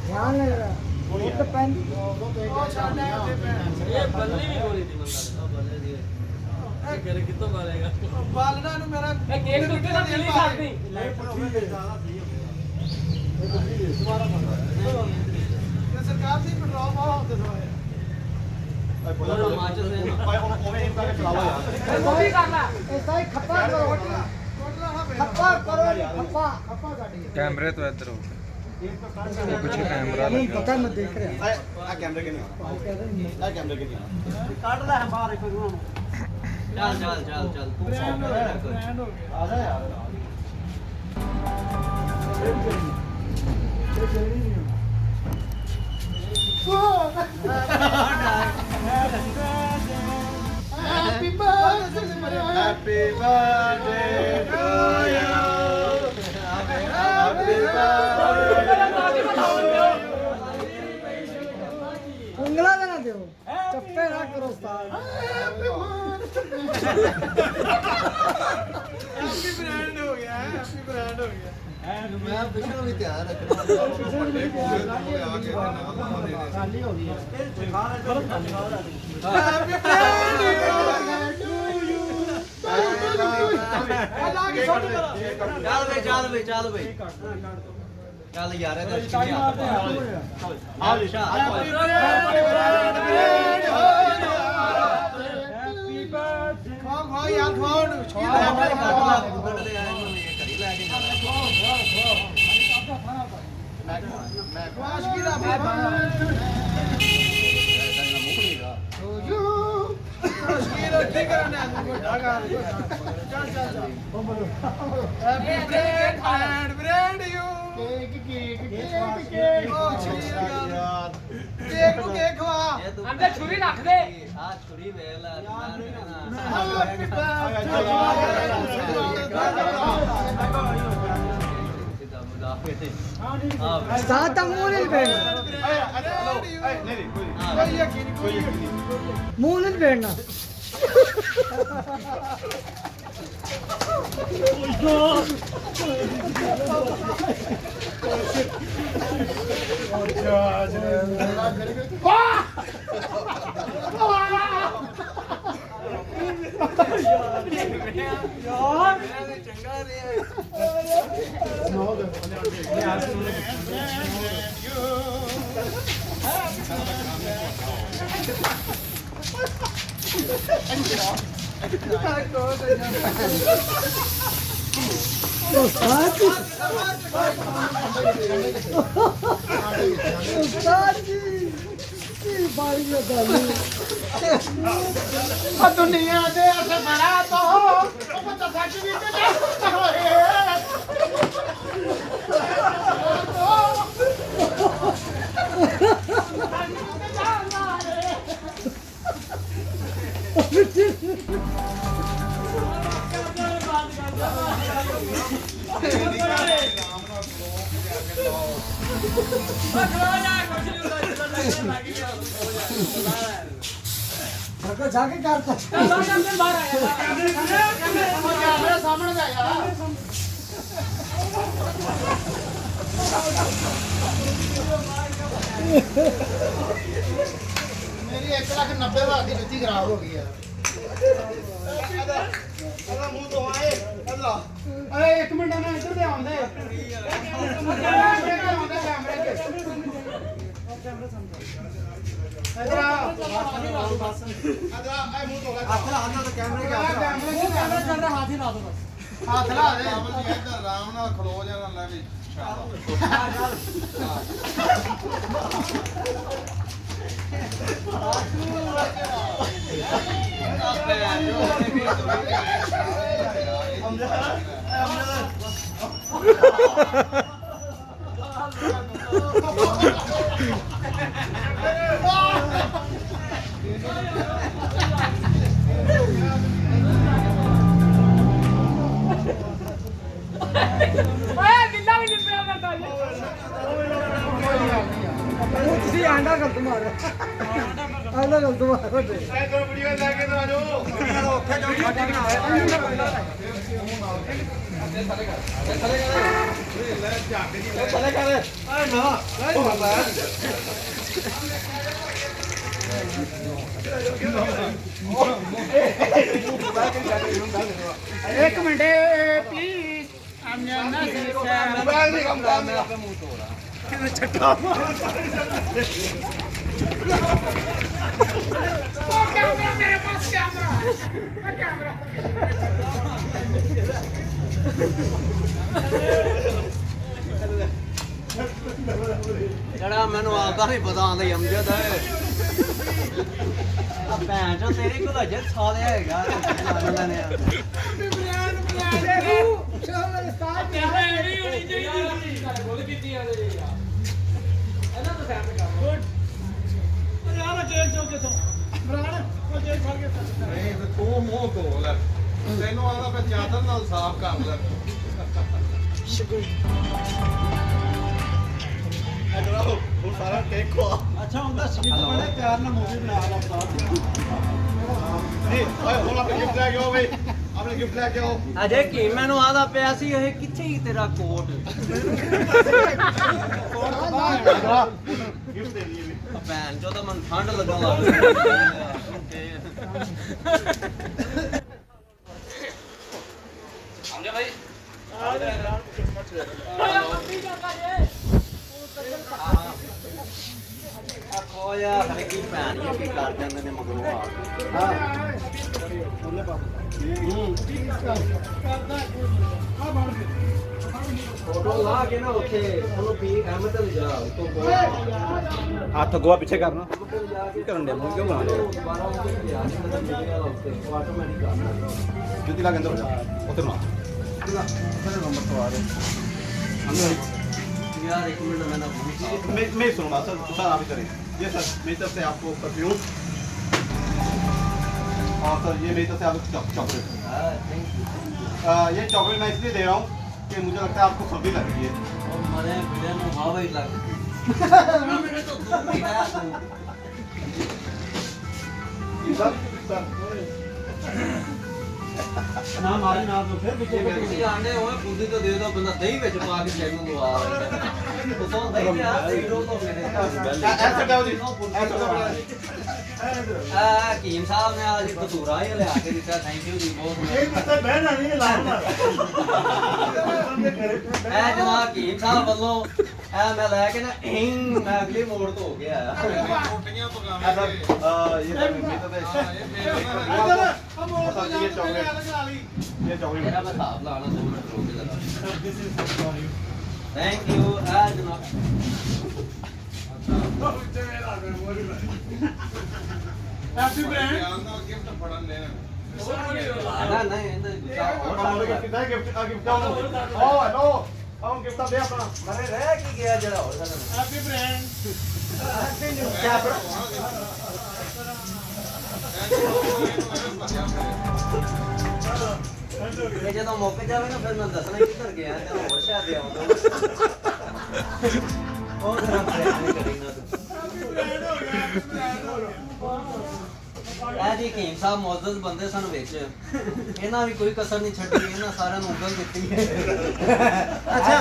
ध्यान लग रहा तो पेन ये बल्ली भी गोली थी बल्ले दी करे कितो मारेगा बालना नु मेरा ए केक तो तेरा दिल्ली खाती सरकार से पेट्रोल बहुत होते थे माचो से ओए ओवे इन का चलाओ यार वो भी करना ऐसा ही खप्पा करो खप्पा करो खप्पा गाड़ी कैमरे तो इधर हो वो पीछे कैमरा नहीं पता मैं देख रहा आ कैमरे के नहीं आ कैमरे के नहीं काट ले हम बाहर एक चल चल चल चल तू सामने आ जा यार happy birthday happy birthday to you happy उंगला ना दो चप्पे ना करो उस्ताद हैप्पी ब्रांड हो गया हैप्पी ब्रांड हो गया मैं पिछले भी तैयार रखना खाली हो गई हैप्पी ब्रांड चल भाई चल भाई चल यार इधर आओ निशा हैप्पी बर्थडे खो यार छोड़ मैं वाश की दा की करना है ढागा चल चल चल हैप्पी ब्रांड यू केक ओ छुरी यार केक को केक खवा अंदर छुरी रख दे आ छुरी वेला हैप्पी बर्थडे साथ मुंह नहीं बैठना मुंह नहीं बैठना दुनिया दे बड़ा तो जाके करता सामने मेरी 1,90,000 की जुत्ती खराब हो गई है मुंह तो आए अल्लाह अरे एक मिनट ना इधर दे आंदे इधर आ हाथ ला तो कैमरे के कैमरा चल रहा हाथ ही ला दो बस हाथ ला दे इधर आराम ਨਾਲ ਖਲੋ ਜਾਣਾ ਲੈ ਵੀ ਆਂਡਾ ਗਲਤ ਮਾਰ ਆਂਡਾ ਗਲਤ ਮਾਰ ਵੱਡੇ ਵੀਡੀਓ ਲੈ ਕੇ ਤਾਂ ਆਜੋ ਉੱਥੇ ਜਾਓ ਇੱਕ ਮਿੰਟ ਪਲੀਜ਼ ਮੋਬਾਈਲ ਨਹੀਂ ਕੰਮ ਕਰਦਾ ਮੈਂ ਆਪੇ ਮੂੰਹ ਤੋੜਾ ਜਿਹੜਾ ਮੈਨੂੰ ਆਪਦਾ ਨਹੀਂ ਪਤਾ ਆਂਦਾ ਅਮਜਦ ਆ ਭੈਣ ਚੋ ਤੇਰੇ ਕੋਲ ਅਜੇ ਸਾਲਿਆ ਹੈਗਾ ਇਹਨਾਂ ਨੇ ਨਹੀਂ ਤੇ ਤੂੰ ਮੂੰਹ ਧੋ ਲੈ ਤੈਨੂੰ ਆਦਾ ਫਿਰ ਚਾਦਰ ਨਾਲ ਸਾਫ਼ ਕਰ ਲੈ ਉਹ ਸਾਰਾ ਕੇਕ ਖਵਾ ਅੱਛਾ ਹੁੰਦਾ ਸਕਿੱਟ ਬੜੇ ਪਿਆਰ ਨਾਲ ਮੂਵੀ ਬਣਾ ਲਾ ਨਹੀਂ ਓਏ ਹੁਣ ਆਪਣੇ ਗਿਫਟ ਲੈ ਕੇ ਆਓ ਬਈ ਆਪਣੇ ਗਿਫਟ ਲੈ ਕੇ ਆਓ ਅਜੇ ਕੀ ਮੈਨੂੰ ਆਦਾ ਪਿਆ ਸੀ ਇਹ ਕਿੱਥੇ ਹੀ ਤੇਰਾ ਕੋਟ ਗਿਫਟ ਦੇ ਦਈਏ ਭੈਣ ਚੋ ਤਾਂ ਮੈਨੂੰ ਠੰਡ ਲੱਗਣ ਲੱਗ ਪਈ ਆਉਂਦੇ ਭਾਈ ਆਖੋ ਯਾਰ ਹਰੇ ਕੀ ਭੈਣ ਇਹ ਕੀ ਕਰ ਜਾਂਦੇ ਨੇ ਮਗਰੋਂ ਆ ਫੋਟੋ ਲਾ ਕੇ ਨਾ ਉੱਥੇ ਉਹਨੂੰ ਪੀ ਅਹਿਮਦ ਲੈ ਜਾ ਤੋਂ ਹੱਥ ਗੋਆ ਪਿੱਛੇ ਕਰਨਾ ਕਰਨ ਦੇ ਮੂੰਹ ਕਿਉਂ ਬਣਾ ਲਿਆ ਜੁੱਤੀ ਲਾ ਕੇ ਅੰਦਰ ਹੋ ਜਾ ਉੱਥੇ ਮਾਰ ਨੰਬਰ ਤੋਂ ਆ ਰਹੇ यार एक मिनट मैंने मैं सुनूंगा सर सर आप ही करें ये सर मेरी तरफ से आपको परफ्यूम और सर ये मेरी तरफ से आपको चॉकलेट थैंक यू ये चॉकलेट मैं इसलिए दे रहा हूँ कि मुझे लगता है आपको सर्दी लग रही है और मैंने वीडियो में हवा ही लग मेरे तो दूर ही गया सर ना मारे ना तो फिर पीछे पीछे आने होए पूरी तो दे दो बंदा दही ਵਿੱਚ ਪਾ ਕੇ ਚੈਨ ਨੂੰ ਲਵਾ ਉਹ ਤੋਂ ਦही ਆ ਹੀਰੋ ਤੋਂ ਮੇਰੇ ऐसा जाओ जी ऐसा जाओ ਹਕੀਮ ਸਾਹਿਬ ਨੇ ਅੱਜ ਕਤੂਰਾ ਹੀ ਲਿਆ ਕੇ ਦਿੱਤਾ ਥੈਂਕ ਯੂ ਜੀ ਬਹੁਤ तो बहना नहीं लाऊंगा ਇਹ ਜਨਾਬ ਹਕੀਮ ਸਾਹਿਬ ਵੱਲੋਂ ਇਹ ਮੈਂ ਲੈ ਕੇ ਨਾ ਮੈਂ ਅਗਲੀ ਮੋੜ ਤੋਂ ਹੋ ਗਿਆ ਰੋਟੀਆਂ ਪਕਾਵਾਂਗੇ ये सर मेरी तरफ से ये चॉकलेट ये चॉकलेट ਮੇਰਾ ਮੈਂ ਹਿਸਾਬ ਲਾਣਾ 2 ਮਿੰਟ ਰੁਕ ਕੇ ਲਗਾ ਥੈਂਕ ਯੂ ਆ ਜਨਾਬ ਹੈਪੀ ਬ੍ਰਾਂਡ ਨਾਲ ਗਿਫਟ ਫੜਨ ਲੈ ਨਾ ਨਹੀਂ ਇਹਦਾ गिफ्ट ओ हेलो हम गिफ्ट दे अपना ਮਰੇ ਰਹਿ ਕੀ ਗਿਆ ਜਿਹੜਾ ਹੋਰ ਸਾਡਾ हैप्पी ब्रांड ਇਹ ਜਦੋਂ ਮੁੱਕ ਜਾਵੇ ਨਾ ਫਿਰ ਮੈਂ ਦੱਸਣਾ ਹੀ ਕਿੱਧਰ ਗਿਆ ਤੇ ਹੋਰ ਸ਼ਾਇਦ ਦੇ ਆਉਂਦਾ ਉਹ ਜਰਾ ਪ੍ਰੈਸ ਕਰੀ ਨਾ ਤੂੰ ਇਹ ਜੀ ਹਕੀਮ ਸਾਹਿਬ ਮੁਅੱਜ਼ਜ਼ ਬੰਦੇ ਸਨ ਵਿੱਚ ਇਹਨਾਂ ਵੀ ਕੋਈ ਕਸਰ ਨਹੀਂ ਛੱਡੀ ਇਹਨਾਂ ਸਾਰਿਆਂ ਨੂੰ ਉਂਗਲ ਦਿੱਤੀ अच्छा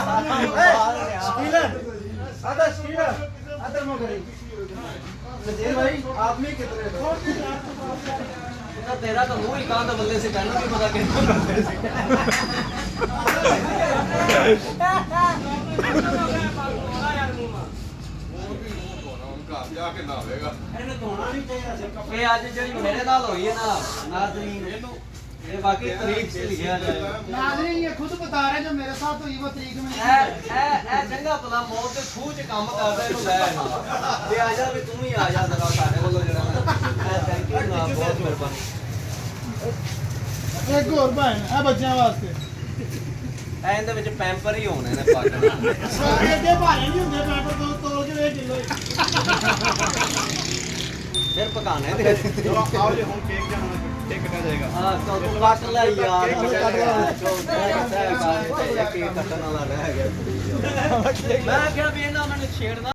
स्टीलर आधा स्टीलर आधा मो करी नजीर भाई आप में कितने दो ਤਾਂ ਤੇਰਾ ਤਾਂ ਮੂੰਹ ਹੀ ਕਾਂ ਦਾ ਬੱਲੇ ਸੀ ਤੈਨੂੰ ਵੀ ਪਤਾ ਕਿੰਨਾ ਕਰਦੇ ਸੀ ਘਰ ਜਾ ਕੇ ਨਾਵੇਗਾ ਇਹਨੂੰ ਧੋਣਾ ਨਹੀਂ ਚਾਹੀਦਾ ਸੀ ਇਹ ਅੱਜ ਜਿਹੜੀ ਮੇਰੇ ਨਾਲ ਹੋਈ ਹੈ ਨਾ ਨਾਜ਼ਰੀਨ ਇਹ ਬਾਕੀ ਤਰੀਕ ਸੇ ਲਿਖਿਆ ਜਾਏ नाज़रीन ये खुद बता रहे हैं जो मेरे साथ हुई वो तरीक में नहीं ਇਹ ਚੰਗਾ ਭਲਾ ਮੌਤ ਦੇ ਖੂਹ 'ਚ ਕੰਮ ਕਰਦਾ ਇਹਨੂੰ ਲੈ ਆਣਾ ਤੇ ਆ ਜਾ ਵੀ ਤੂੰ ਹੀ ਆ ਜਾ ਜ਼ਰਾ ਸਾਡੇ ਵੱਲੋਂ ਜਿਹੜਾ ਨਾ ਥੈਂਕ ਯੂ ਨਾ ਬਹੁਤ ਮਿਹਰਬਾਨੀ एक और भाई है बच्चों वास्ते ਇਹਦੇ ਵਿੱਚ ਪੈਂਪਰ ਹੀ ਹੋਣੇ ਨੇ ਪੱਗ सारे के भारे नहीं होंगे पेपर तो तोल के 1 किलो ਫਿਰ ਪਕਾਣੇ ਦੇ आओ जी हम केक जाना केक कटा जाएगा ਹਾਂ ਤੂੰ ਕੱਟ ਲੈ ਯਾਰ ਕੇਕ ਕੱਟਣ ਵਾਲਾ ਰਹਿ ਗਿਆ ਮੈਂ ਕਿਹਾ ਵੀ ਇਹਨਾਂ ਮੈਨੂੰ ਛੇੜਨਾ